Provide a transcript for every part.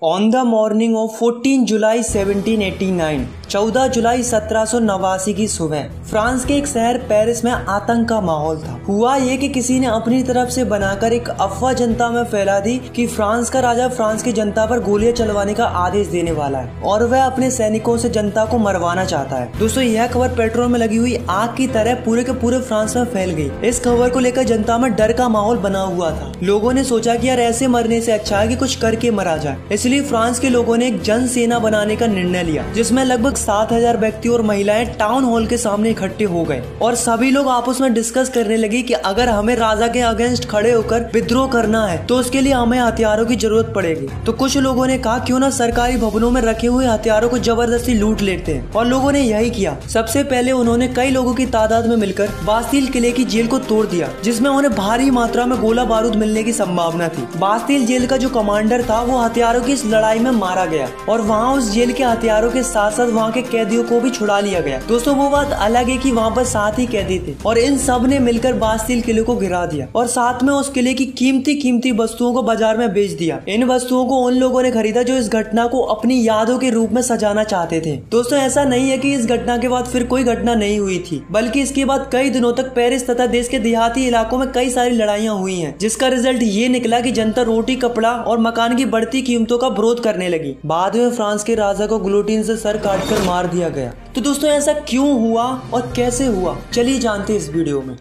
On the morning of 14 जुलाई 1789, 14 जुलाई 1789 की सुबह France के एक शहर पेरिस में आतंक का माहौल था। हुआ ये कि किसी ने अपनी तरफ से बनाकर एक अफवाह जनता में फैला दी कि फ्रांस का राजा फ्रांस की जनता पर गोलियां चलवाने का आदेश देने वाला है और वह अपने सैनिकों से जनता को मरवाना चाहता है। दोस्तों, यह खबर पेट्रोल में लगी हुई आग की तरह पूरे के पूरे फ्रांस में फैल गई। इस खबर को लेकर जनता में डर का माहौल बना हुआ था। लोगों ने सोचा कि यार ऐसे मरने से अच्छा है कि कुछ करके मरा जाए। इसलिए फ्रांस के लोगों ने एक जन सेना बनाने का निर्णय लिया, जिसमें लगभग 7,000 व्यक्ति और महिलाएं टाउन हॉल के सामने इकट्ठे हो गए और सभी लोग आपस में डिस्कस करने लगे कि अगर हमें राजा के अगेंस्ट खड़े होकर विद्रोह करना है तो उसके लिए हमें हथियारों की जरूरत पड़ेगी। तो कुछ लोगों ने कहा क्यों ना सरकारी भवनों में रखे हुए हथियारों को जबरदस्ती लूट लेते हैं, और लोगों ने यही किया। सबसे पहले उन्होंने कई लोगों की तादाद में मिलकर बास्तील किले की जेल को तोड़ दिया, जिसमें उन्हें भारी मात्रा में गोला बारूद मिलने की संभावना थी। बास्तील जेल का जो कमांडर था वो हथियारों की इस लड़ाई में मारा गया और वहाँ उस जेल के हथियारों के साथ साथ वहाँ के कैदियों को भी छुड़ा लिया गया। दोस्तों, वो बात अलग है कि वहाँ पर 7 ही कैदी थे और इन सब ने मिलकर बास्तील किले को गिरा दिया और साथ में उस किले की कीमती वस्तुओं को बाजार में बेच दिया। इन वस्तुओं को उन लोगों ने खरीदा जो इस घटना को अपनी यादों के रूप में सजाना चाहते थे। दोस्तों, ऐसा नहीं है कि इस घटना के बाद फिर कोई घटना नहीं हुई थी, बल्कि इसके बाद कई दिनों तक पेरिस तथा देश के देहाती इलाकों में कई सारी लड़ाइयाँ हुई हैं, जिसका रिजल्ट ये निकला कि जनता रोटी, कपड़ा और मकान की बढ़ती कीमतों का विरोध करने लगी। बाद में फ्रांस के राजा को गिलोटिन से सर काटकर मार दिया गया। तो दोस्तों, ऐसा क्यों हुआ और कैसे हुआ, चलिए जानते हैं इस वीडियो में।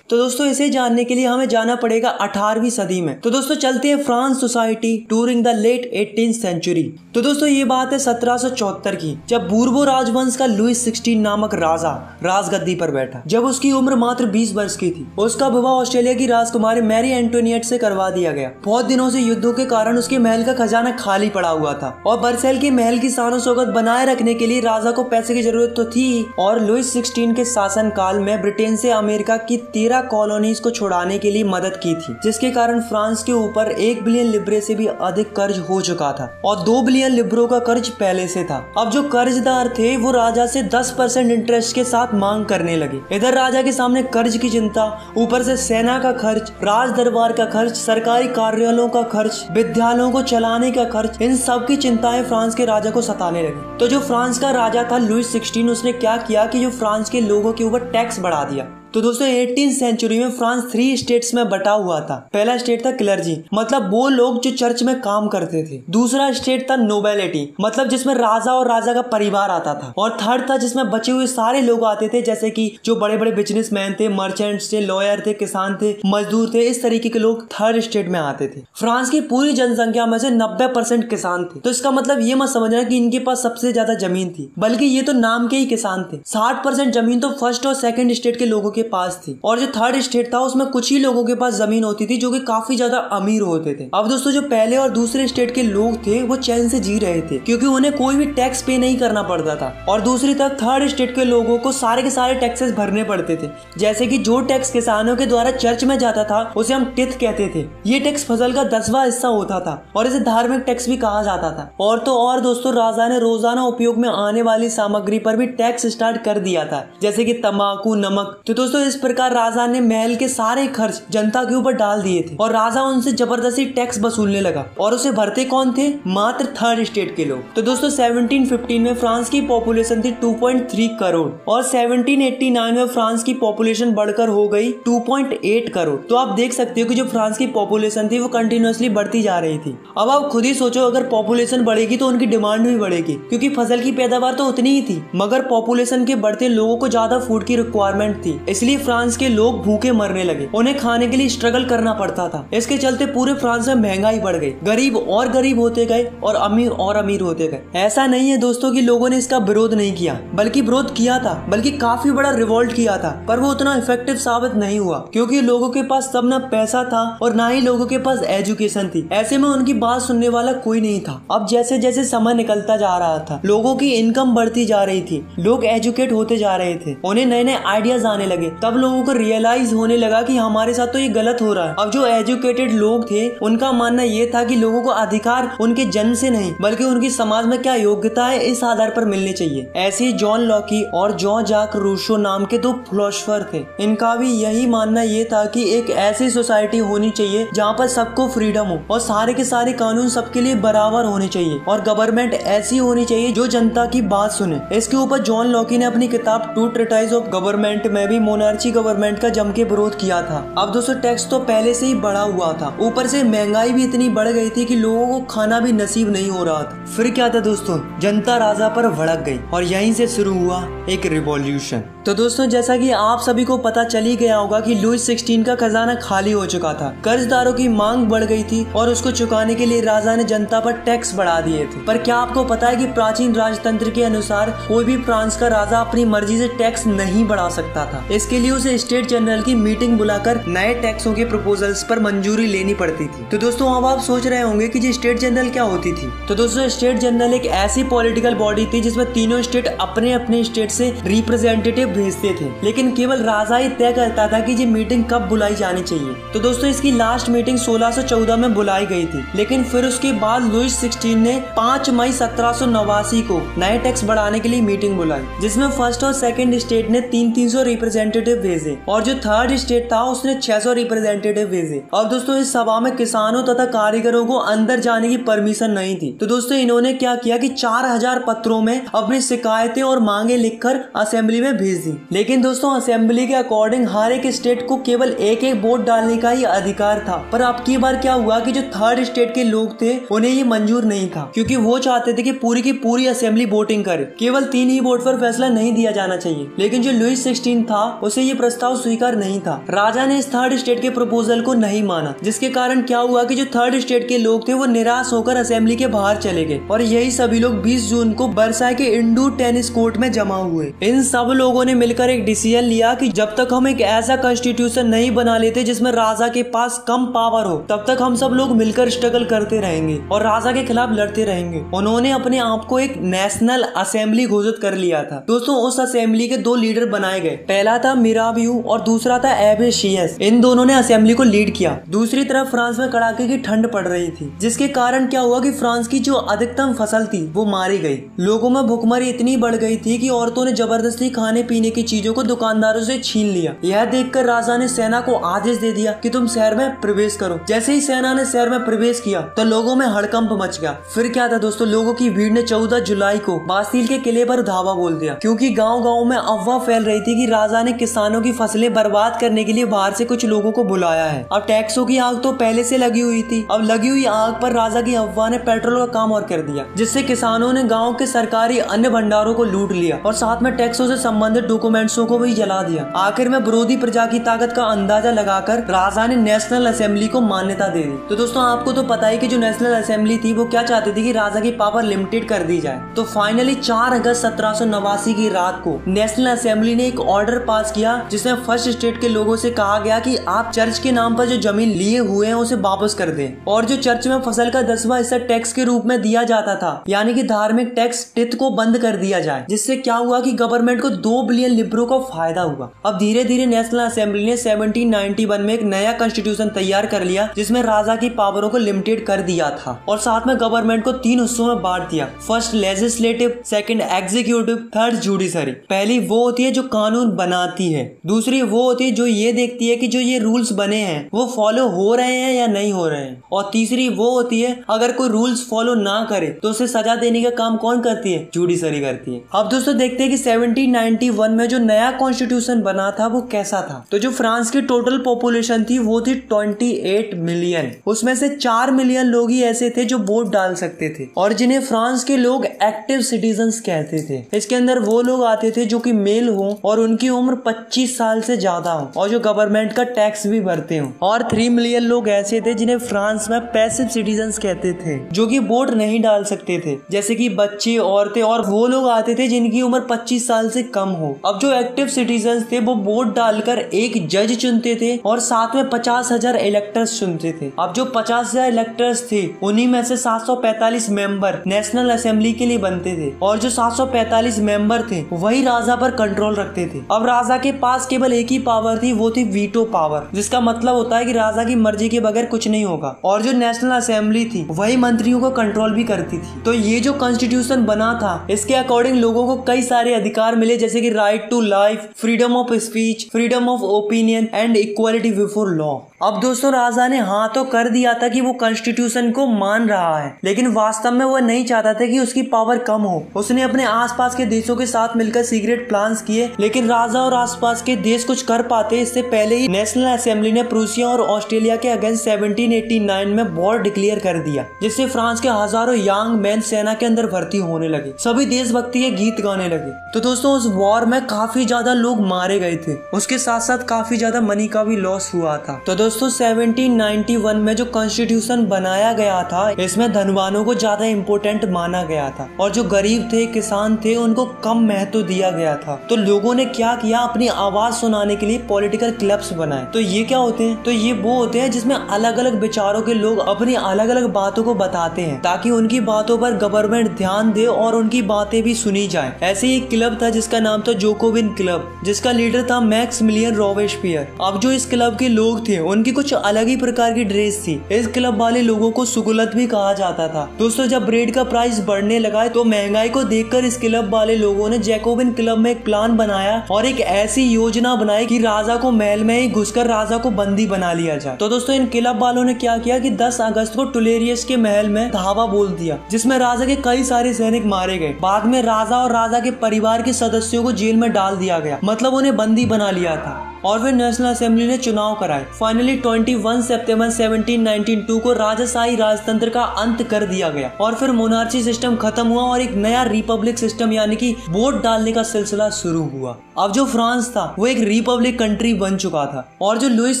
तो दोस्तों, इसे जानने के लिए हमें जाना पड़ेगा 18वीं सदी में। तो दोस्तों, चलते हैं France society during the late 18th century. तो दोस्तों, ये बात है 1774 की, जब बूर्बो राजवंश का लुईस 16 नामक राजा राजगद्दी पर बैठा। जब उसकी उम्र मात्र 20 वर्ष की थी, उसका विवाह ऑस्ट्रेलिया की राजकुमारी मैरी एंटोनिएट से करवा दिया गया। बहुत दिनों से युद्धों के कारण उसके महल का खजाना खाली पड़ा हुआ था और बर्सेल के महल की शान शौकत बनाए रखने के लिए राजा को पैसे की जरूरत तो थी। और लुईस 16 के शासन काल में ब्रिटेन से अमेरिका की 13 कॉलोनीज को छुड़ाने के लिए मदद की थी, जिसके कारण फ्रांस के ऊपर 1 बिलियन लिब्रे से भी अधिक कर्ज हो चुका था और 2 बिलियन लिब्रों का कर्ज पहले से था। अब जो कर्जदार थे वो राजा से 10% इंटरेस्ट के साथ मांग करने लगे। इधर राजा के सामने कर्ज की चिंता, ऊपर से सेना का खर्च, राज दरबार का खर्च, सरकारी कार्यालयों का खर्च, विद्यालयों को चलाने का खर्च, इन सब की चिंताएं फ्रांस के राजा को सताने लगी। तो जो फ्रांस का राजा था लुईस 16, उसने क्या किया कि जो फ्रांस के लोगों के ऊपर टैक्स बढ़ा दिया। तो दोस्तों, 18th सेंचुरी में फ्रांस 3 स्टेट्स में बटा हुआ था। पहला स्टेट था क्लर्जी, मतलब वो लोग जो चर्च में काम करते थे। दूसरा स्टेट था नोबिलिटी, मतलब जिसमें राजा और राजा का परिवार आता था। और थर्ड था जिसमें बचे हुए सारे लोग आते थे, जैसे कि जो बड़े बड़े बिजनेसमैन थे, मर्चेंट्स थे, लॉयर थे, किसान थे, मजदूर थे। इस तरीके के लोग थर्ड स्टेट में आते थे। फ्रांस की पूरी जनसंख्या में से 90% किसान थे। तो इसका मतलब ये मत समझना कि इनके पास सबसे ज्यादा जमीन थी, बल्कि ये तो नाम के ही किसान थे। 60% जमीन तो फर्स्ट और सेकंड स्टेट के लोगों के पास थी, और जो थर्ड स्टेट था उसमें कुछ ही लोगों के पास जमीन होती थी जो कि काफी ज्यादा अमीर होते थे। अब दोस्तों, जो पहले और दूसरे स्टेट के लोग थे वो चैन से जी रहे थे, क्योंकि उन्हें कोई भी टैक्स पे नहीं करना पड़ता था। और दूसरी तरफ थर्ड स्टेट के लोगों को सारे के सारे टैक्सेस भरने पड़ते थे, जैसे कि जो टैक्स किसानों के द्वारा चर्च में जाता था उसे हम टिथ कहते थे। ये टैक्स फसल का 10वां हिस्सा होता था और इसे धार्मिक टैक्स भी कहा जाता था। और तो और दोस्तों, राजा ने रोजाना उपयोग में आने वाली सामग्री पर भी टैक्स स्टार्ट कर दिया था, जैसे कि तंबाकू, नमक। तो दोस्तों, इस प्रकार राजा ने महल के सारे खर्च जनता के ऊपर डाल दिए थे और राजा उनसे जबरदस्ती टैक्स वसूलने लगा। और उसे भरते कौन थे? मात्र थर्ड स्टेट के लोग। तो दोस्तों, 1715 में फ्रांस की पॉपुलेशन थी 2.3 करोड़ और 1789 में फ्रांस की पॉपुलेशन बढ़कर हो गई 2.8 करोड़। तो आप देख सकते हो कि जो फ्रांस की पॉपुलेशन थी वो कंटिन्यूअसली बढ़ती जा रही थी। अब आप खुद ही सोचो, अगर पॉपुलेशन बढ़ेगी तो उनकी डिमांड भी बढ़ेगी, क्योंकि फसल की पैदावार तो उतनी ही थी, मगर पॉपुलेशन के बढ़ते लोगों को ज्यादा फूड की रिक्वायरमेंट थी। इसलिए फ्रांस के लोग भूखे मरने लगे, उन्हें खाने के लिए स्ट्रगल करना पड़ता था। इसके चलते पूरे फ्रांस में महंगाई बढ़ गई, गरीब और गरीब होते गए और अमीर होते गए। ऐसा नहीं है दोस्तों कि लोगों ने इसका विरोध नहीं किया, बल्कि विरोध किया था, बल्कि काफी बड़ा रिवोल्ट किया था, पर वो उतना इफेक्टिव साबित नहीं हुआ, क्योंकि लोगों के पास तब ना पैसा था और ना ही लोगों के पास एजुकेशन थी। ऐसे में उनकी बात सुनने वाला कोई नहीं था। अब जैसे जैसे समय निकलता जा रहा था, लोगों की इनकम बढ़ती जा रही थी, लोग एजुकेट होते जा रहे थे, उन्हें नए नए आइडियाज आने लगे, तब लोगों को रियलाइज होने लगा कि हमारे साथ तो ये गलत हो रहा है। अब जो एजुकेटेड लोग थे उनका मानना ये था कि लोगों को अधिकार उनके जन्म से नहीं बल्कि उनकी समाज में क्या योग्यता है इस आधार पर मिलने चाहिए। ऐसे ही जॉन लॉकी और जॉन जाक रूसो नाम के दो फिलोसोफर थे। इनका भी यही मानना ये था कि एक ऐसी सोसाइटी होनी चाहिए जहाँ पर सबको फ्रीडम हो और सारे के सारे कानून सबके लिए बराबर होने चाहिए और गवर्नमेंट ऐसी होनी चाहिए जो जनता की बात सुने। इसके ऊपर जॉन लॉकी ने अपनी किताब टू ट्रीटाइज ऑफ गवर्नमेंट में भी मोनार्ची गवर्नमेंट का जम के विरोध किया था। अब दोस्तों टैक्स तो पहले से ही बढ़ा हुआ था, ऊपर से महंगाई भी इतनी बढ़ गई थी कि लोगों को खाना भी नसीब नहीं हो रहा था। फिर क्या था दोस्तों, जनता राजा पर भड़क गई और यहीं से शुरू हुआ एक रिवॉल्यूशन। तो दोस्तों जैसा कि आप सभी को पता चल ही गया होगा कि लुई 16 का खजाना खाली हो चुका था, कर्जदारों की मांग बढ़ गई थी और उसको चुकाने के लिए राजा ने जनता पर टैक्स बढ़ा दिए थे। पर क्या आपको पता है कि प्राचीन राजतंत्र के अनुसार कोई भी फ्रांस का राजा अपनी मर्जी से टैक्स नहीं बढ़ा सकता था। इसके लिए उसे स्टेट जनरल की मीटिंग बुलाकर नए टैक्सों के प्रपोजल्स पर मंजूरी लेनी पड़ती थी। तो दोस्तों अब आप सोच रहे होंगे कि स्टेट जनरल क्या होती थी। तो दोस्तों स्टेट जनरल एक ऐसी पॉलिटिकल बॉडी थी जिसमें तीनों स्टेट अपने अपने स्टेट से रिप्रेजेंटेटिव भेजते थे, लेकिन केवल राजा ही तय करता था कि ये मीटिंग कब बुलाई जानी चाहिए। तो दोस्तों इसकी लास्ट मीटिंग 1614 में बुलाई गई थी, लेकिन फिर उसके बाद लुई 16 ने 5 मई 1789 को नए टैक्स बढ़ाने के लिए मीटिंग बुलाई, जिसमें फर्स्ट और सेकंड स्टेट ने 300 रिप्रेजेंटेटिव भेजे और जो थर्ड स्टेट था उसने 600 रिप्रेजेंटेटिव भेजे। अब दोस्तों इस सभा में किसानों तथा कारीगरों को अंदर जाने की परमिशन नहीं थी। तो दोस्तों इन्होंने क्या किया कि 4000 पत्रों में अपनी शिकायतें और मांगे लिखकर असेंबली में भेज दी। लेकिन दोस्तों असेंबली के अकॉर्डिंग हर एक स्टेट को केवल एक एक वोट डालने का ही अधिकार था। पर अब की बार क्या हुआ कि जो थर्ड स्टेट के लोग थे उन्हें ये मंजूर नहीं था, क्योंकि वो चाहते थे कि पूरी की पूरी असेंबली वोटिंग करे, केवल 3 ही वोट पर फैसला नहीं दिया जाना चाहिए। लेकिन जो लुई 16 था उसे ये प्रस्ताव स्वीकार नहीं था। राजा ने इस थर्ड स्टेट के प्रपोजल को नहीं माना, जिसके कारण क्या हुआ कि जो थर्ड स्टेट के लोग थे वो निराश होकर असेंबली के बाहर चले गए और यही सभी लोग 20 जून को वर्साई के इंडोर टेनिस कोर्ट में जमा हुए। इन सब लोगों ने मिलकर एक डिसीजन लिया कि जब तक हम एक ऐसा कॉन्स्टिट्यूशन नहीं बना लेते जिसमें राजा के पास कम पावर हो, तब तक हम सब लोग मिलकर स्ट्रगल करते रहेंगे और राजा के खिलाफ लड़ते रहेंगे। उन्होंने अपने आप को एक नेशनल असेंबली घोषित कर लिया था। दोस्तों उस असेंबली के 2 लीडर बनाए गए, पहला था मिराबियू और दूसरा था एबेशियस। इन दोनों ने असेंबली को लीड किया। दूसरी तरफ फ्रांस में कड़ाके की ठंड पड़ रही थी, जिसके कारण क्या हुआ कि फ्रांस की जो अधिकतम फसल थी वो मारी गई। लोगों में भुखमरी इतनी बढ़ गई थी कि औरतों ने जबरदस्ती खाने पीने की चीजों को दुकानदारों से छीन लिया। यह देखकर राजा ने सेना को आदेश दे दिया कि तुम शहर में प्रवेश करो। जैसे ही सेना ने शहर में प्रवेश किया तो लोगों में हड़कंप मच गया। फिर क्या था दोस्तों, लोगों की भीड़ ने 14 जुलाई को बास्तील के किले पर धावा बोल दिया, क्योंकि गांव-गांव में अफवाह फैल रही थी कि राजा ने किसानों की फसलें बर्बाद करने के लिए बाहर से कुछ लोगों को बुलाया है। अब टैक्सों की आग तो पहले से लगी हुई थी, अब लगी हुई आग पर राजा की अफवाह ने पेट्रोल का काम और कर दिया, जिससे किसानों ने गाँव के सरकारी अन्य भंडारों को लूट लिया और साथ में टैक्सों से संबंधित डॉक्यूमेंट्सों को भी जला दिया। आखिर में विरोधी प्रजा की ताकत का अंदाजा लगाकर राजा ने नेशनल असेंबली को मान्यता दे दी। तो दोस्तों आपको तो पता है कि जो नेशनल असेंबली थी वो क्या चाहती थी कि राजा की पावर लिमिटेड कर दी जाए। तो फाइनली 4 अगस्त 1789 की रात को नेशनल असेंबली ने एक ऑर्डर पास किया, जिसमें फर्स्ट स्टेट के लोगों से कहा गया कि आप चर्च के नाम पर जो जमीन लिए हुए हैं उसे वापस कर दें और जो चर्च में फसल का 10वां हिस्सा टैक्स के रूप में दिया जाता था, यानी कि धार्मिक टैक्स टिथ को बंद कर दिया जाए। जिससे क्या हुआ कि गवर्नमेंट को 2 बिलियन लिब्रो का फायदा हुआ। अब धीरे धीरे नेशनल असेंबली ने 1791 में एक नया कॉन्स्टिट्यूशन तैयार कर लिया, जिसमें राजा की पावरों को लिमिटेड कर दिया था और साथ में गवर्नमेंट को 3 हिस्सों में बांट दिया। First legislative, second executive, third judiciary. पहली वो होती है जो कानून बनाती है, दूसरी वो होती है जो ये देखती है कि जो ये रूल्स बने हैं वो फॉलो हो रहे हैं या नहीं हो रहे हैं, और तीसरी वो होती है अगर कोई रूल्स फॉलो ना करे तो उसे सजा देने का काम कौन करती है, जुडिशरी करती है। अब दोस्तों देखते हैं कि 1791 में जो नया कॉन्स्टिट्यूशन बना था वो कैसा था। तो जो फ्रांस की टोटल पॉपुलेशन थी वो थी 28 मिलियन। उसमें से 4 मिलियन लोग ही ऐसे थे जो वोट डाल सकते थे और जिन्हें फ्रांस के लोग एक्टिव सिटीजन्स कहते थे। इसके अंदर वो लोग आते थे जो कि मेल हो और उनकी उम्र 25 साल से ज्यादा हो और जो गवर्नमेंट का टैक्स भी भरते हो, और 3 मिलियन लोग ऐसे थे जिन्हें फ्रांस में पैसिव सिटीजन्स कहते थे, जो कि वोट नहीं डाल सकते थे, जैसे कि बच्चे, औरतें, और वो लोग आते थे जिनकी उम्र 25 साल से कम हो। अब जो एक्टिव सिटीजन्स थे वो वोट डालकर एक जज चुनते थे और साथ में 50,000 इलेक्टर्स चुनते थे। अब जो 50,000 इलेक्टर्स थे उन्हीं में से 745 मेंबर नेशनल असेंबली के लिए बनते थे और जो 745 मेंबर थे वही राजा पर कंट्रोल रखते थे। अब राजा के पास केवल एक ही पावर थी, वो थी वीटो पावर, जिसका मतलब होता है कि राजा की मर्जी के बगैर कुछ नहीं होगा। और जो नेशनल असेंबली थी वही मंत्रियों को कंट्रोल भी करती थी। तो ये जो कॉन्स्टिट्यूशन बना था, इसके अकॉर्डिंग लोगों को कई सारे अधिकार मिले, जैसे कि right to life, freedom of speech, freedom of opinion and equality before law. अब दोस्तों राजा ने हाँ तो कर दिया था कि वो कॉन्स्टिट्यूशन को मान रहा है, लेकिन वास्तव में वो नहीं चाहता था कि उसकी पावर कम हो। उसने अपने आसपास के देशों के साथ मिलकर सीक्रेट प्लान्स किए, लेकिन राजा और आसपास के देश कुछ कर पाते इससे पहले ही नेशनल असेंबली ने प्रूसिया और ऑस्ट्रेलिया के अगेंस्ट 1789 में वॉर डिक्लेयर कर दिया, जिससे फ्रांस के हजारों यंग मैन सेना के अंदर भर्ती होने लगे। सभी देशभक्ति के गीत गाने लगे। तो दोस्तों उस वॉर में काफी ज्यादा लोग मारे गए थे, उसके साथ साथ काफी ज्यादा मनी का भी लॉस हुआ था। तो दोस्तों 1791 में जो कॉन्स्टिट्यूशन बनाया गया था, इसमें धनवानों को ज्यादा इम्पोर्टेंट माना गया था और जो गरीब थे, किसान थे, उनको कम महत्व दिया गया था। तो लोगों ने क्या किया, अपनी आवाज सुनाने के लिए पॉलिटिकल क्लब्स बनाए। तो ये क्या होते हैं, तो ये वो होते हैं जिसमें अलग अलग विचारों के लोग अपनी अलग अलग बातों को बताते हैं, ताकि उनकी बातों पर गवर्नमेंट ध्यान दे और उनकी बातें भी सुनी जाए। ऐसे ही एक क्लब था जिसका नाम था जोकोविन क्लब, जिसका लीडर था मैक्सिमिलियन रॉबेस्पियर। अब जो इस क्लब के लोग थे उनकी कुछ अलग ही प्रकार की ड्रेस थी। इस क्लब वाले लोगों को सुगुलत भी कहा जाता था। दोस्तों जब ब्रेड का प्राइस बढ़ने लगा तो महंगाई को देखकर इस क्लब वाले लोगों ने जैकोबिन क्लब में एक प्लान बनाया और एक ऐसी योजना बनाई कि राजा को महल में ही घुसकर राजा को बंदी बना लिया जाए। तो दोस्तों इन क्लब वालों ने क्या किया कि 10 अगस्त को टुलेरियस के महल में धावा बोल दिया, जिसमें राजा के कई सारे सैनिक मारे गए। बाद में राजा और राजा के परिवार के सदस्यों को जेल में डाल दिया गया, मतलब उन्हें बंदी बना लिया था। और फिर नेशनल असेंबली ने चुनाव कराए। फाइनली 21 सितंबर 1792 को राजाशाही राजतंत्र का अंत कर दिया गया और फिर मोनार्ची सिस्टम खत्म हुआ और एक नया रिपब्लिक सिस्टम यानी कि वोट डालने का सिलसिला शुरू हुआ। अब जो फ्रांस था वो एक रिपब्लिक कंट्री बन चुका था और जो लुइस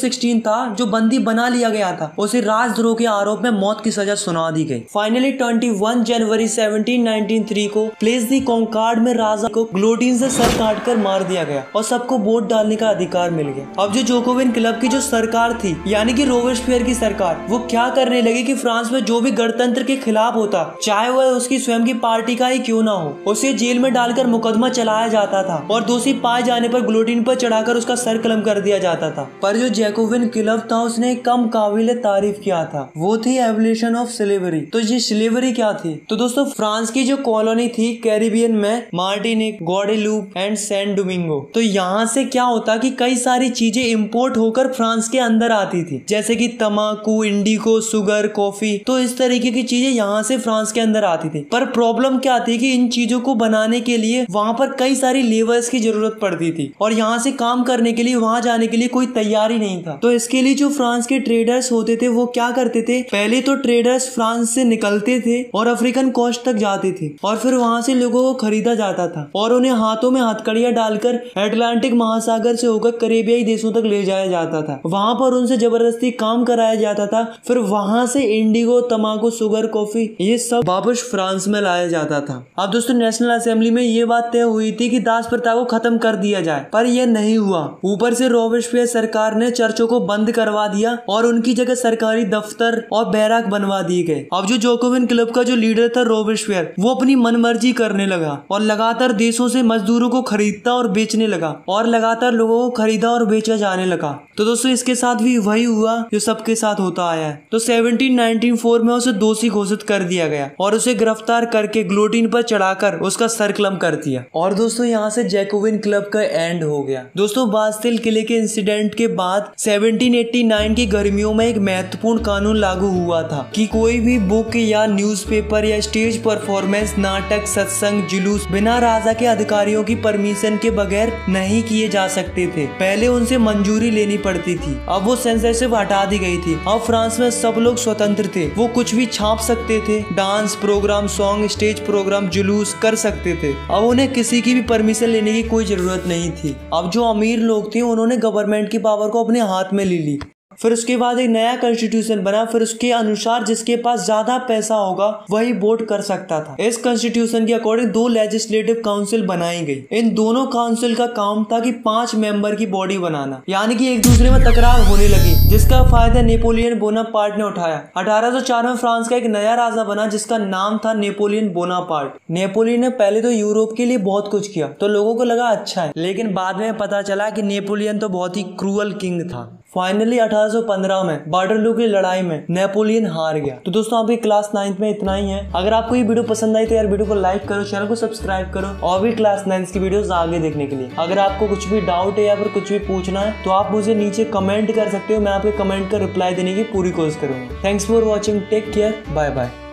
16 था, जो बंदी बना लिया गया था, उसे राजद्रोह के आरोप में मौत की सजा सुना दी गई। फाइनली 21 जनवरी 1793 को प्लेस दी कॉन्कॉर्ड में राजा को ग्लोटिन से सर काटकर मार दिया गया और सबको वोट डालने का अधिकार मिल गया। अब जो जोकोविन क्लब की जो सरकार थी यानी कि रोबेस्पियर की सरकार, वो क्या करने लगी कि फ्रांस में जो भी गणतंत्र के खिलाफ होता, चाहे वह उसकी स्वयं की पार्टी का ही क्यों ना हो, उसे जेल में डालकर मुकदमा चलाया जाता था और दोषी पाए जाने पर गिलोटिन पर चढ़ाकर उसका सर कलम कर दिया जाता था। पर जो जैकोबिन क्लब था उसने कम काबिले तारीफ किया था, वो थी एबोलिशन ऑफ स्लेवरी। तो ये स्लेवरी क्या थी, तो दोस्तों फ्रांस की जो कॉलोनी थी कैरिबियन में, Martinique, Guadeloupe and San Domingo, तो यहाँ से क्या होता कि कई सारी चीजें इंपोर्ट होकर फ्रांस के अंदर आती थी, जैसे कि तंबाकू, इंडिगो, शुगर, कॉफी। तो इस तरीके की चीजें यहाँ से फ्रांस के अंदर आती थी। पर प्रॉब्लम क्या थी कि इन चीजों को बनाने के लिए वहां पर कई सारी लेबर्स की जरूरत पड़ती थी और यहाँ से काम करने के लिए वहां जाने के लिए कोई तैयार ही नहीं था। तो इसके लिए जो फ्रांस के ट्रेडर्स होते थे वो क्या करते थे, पहले तो ट्रेडर्स फ्रांस से निकलते थे और अफ्रीकन कोस्ट तक जाते थे और फिर वहां से लोगों को खरीदा जाता था और उन्हें हाथों में हथकड़ियां डालकर अटलांटिक महासागर से होकर करेबियाई देशों तक ले जाया जाता था। वहां पर उनसे जबरदस्ती काम कराया जाता था। फिर वहां से इंडिगो, तंबाकू, शुगर, कॉफी ये सब वापस फ्रांस में लाया जाता था। अब दोस्तों नेशनल असेंबली में ये बात तय हुई थी कि दास प्रथा को खत्म कर दिया जाए, पर यह नहीं हुआ। ऊपर से रोबेस्पियर सरकार ने चर्चों को बंद करवा दिया और उनकी जगह सरकारी दफ्तर और बैरक बनवा दिए गए। अब जो जोकोविन क्लब का जो लीडर था रोबेस्पियर, वो अपनी मनमर्जी करने लगा और लगातार देशों से मजदूरों को खरीदता और बेचने लगा और लगातार लोगों को खरीदा और बेचा जाने लगा। तो दोस्तों इसके साथ भी वही हुआ जो सबके साथ होता आया है। तो 1794 में उसे दोषी घोषित कर दिया गया और उसे गिरफ्तार करके गिलोटिन पर चढ़ाकर उसका सर कलम कर दिया। और दोस्तों यहाँ से जैकोबिन क्लब का एंड हो गया। दोस्तों बास्तिल किले के इंसिडेंट के बाद 1789 की गर्मियों में एक महत्वपूर्ण कानून लागू हुआ था कि कोई भी बुक या न्यूज़पेपर या स्टेज परफॉर्मेंस, नाटक, सत्संग, जुलूस बिना राजा के अधिकारियों की परमिशन के बगैर नहीं किए जा सकते थे। पहले उनसे मंजूरी लेनी पड़ती थी। अब वो सेंसरशिप हटा दी गई थी। अब फ्रांस में सब लोग स्वतंत्र थे, वो कुछ भी छाप सकते थे, dance programme, song, stage programme, जुलूस कर सकते थे। अब उन्हें किसी की भी परमिशन लेने की कोई जरूरत नहीं थी। अब जो अमीर लोग थे उन्होंने गवर्नमेंट की पावर को अपने हाथ में ले ली। फिर उसके बाद एक नया कॉन्स्टिट्यूशन बना, फिर उसके अनुसार जिसके पास ज्यादा पैसा होगा वही वोट कर सकता था। इस कॉन्स्टिट्यूशन के अकॉर्डिंग 2 लेजिस्लेटिव काउंसिल बनाई गई। इन दोनों काउंसिल का काम था कि 5 मेंबर की बॉडी बनाना, यानी कि एक दूसरे में तकरार होने लगी, जिसका फायदा नेपोलियन बोनापार्ट ने उठाया। 1804 में फ्रांस का एक नया राजा बना जिसका नाम था नेपोलियन बोनापार्ट। नेपोलियन ने पहले तो यूरोप के लिए बहुत कुछ किया तो लोगों को लगा अच्छा है, लेकिन बाद में पता चला कि नेपोलियन तो बहुत ही क्रूअल किंग था। फाइनली 1815 में वाटरलू की लड़ाई में नेपोलियन हार गया। तो दोस्तों आपकी क्लास 9th में इतना ही है। अगर आपको ये वीडियो पसंद आई तो यार वीडियो को लाइक करो, चैनल को सब्सक्राइब करो और भी क्लास 9 की वीडियोस आगे देखने के लिए। अगर आपको कुछ भी डाउट है या फिर कुछ भी पूछना है तो आप मुझे नीचे कमेंट कर सकते हो, मैं आपके कमेंट का रिप्लाई देने की पूरी कोशिश करूंगा। Thanks for watching, take care, bye bye.